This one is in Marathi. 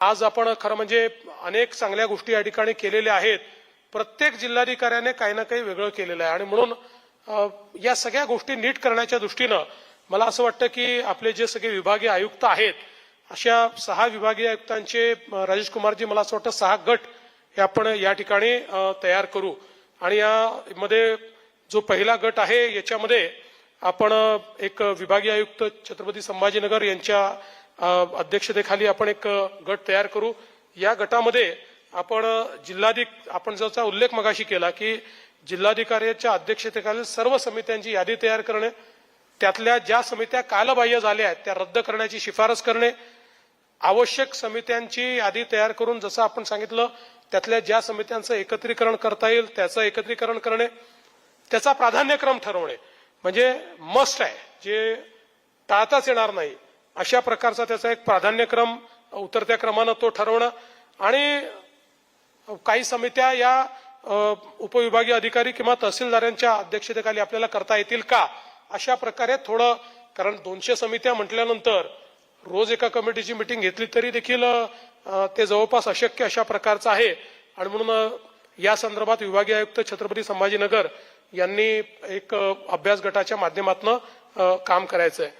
आज आपण खरं म्हणजे अनेक चांगल्या गोष्टी या ठिकाणी केलेल्या आहेत. प्रत्येक जिल्हाधिकाऱ्याने काही ना काही वेगळं केलेलं आहे आणि म्हणून या सगळ्या गोष्टी नीट करण्याच्या दृष्टीनं मला असं वाटतं की आपले जे सगळे विभागीय आयुक्त आहेत अशा 6 विभागीय आयुक्तांचे राजेश कुमारजी मला असं वाटतं 6 गट हे आपण या ठिकाणी तयार करू आणि यामध्ये जो पहिला गट आहे याच्यामध्ये आपण एक विभागीय आयुक्त छत्रपती संभाजीनगर यांच्या अध्यक्षतेखाली आपण एक गट तयार करू. या गटामध्ये आपण आपण ज्याचा उल्लेख मगाशी केला की जिल्हाधिकाऱ्यांच्या अध्यक्षतेखाली सर्व समित्यांची यादी तयार करणे, त्यातल्या ज्या समित्या कालबाह्य झाल्या आहेत त्या रद्द करण्याची शिफारस करणे, आवश्यक समित्यांची यादी तयार करून जसं आपण सांगितलं त्यातल्या ज्या समित्यांचं एकत्रीकरण करता येईल त्याचं एकत्रीकरण करणे, त्याचा प्राधान्यक्रम ठरवणे म्हणजे मस्ट आहे जे टाळताच येणार नाही अशा प्रकारचा त्याचा एक प्राधान्यक्रम उतरत्या क्रमानं तो ठरवणं आणि काही समित्या या उपविभागीय अधिकारी किंवा तहसीलदारांच्या अध्यक्षतेखाली आपल्याला करता येतील का अशा प्रकारे थोडं, कारण 200 समित्या म्हटल्यानंतर रोज एका कमिटीची मिटिंग घेतली तरी देखील ते जवळपास अशक्य अशा प्रकारचं आहे आणि म्हणून या संदर्भात विभागीय आयुक्त छत्रपती संभाजीनगर यांनी एक अभ्यास गटाच्या माध्यमातून काम करायचं आहे.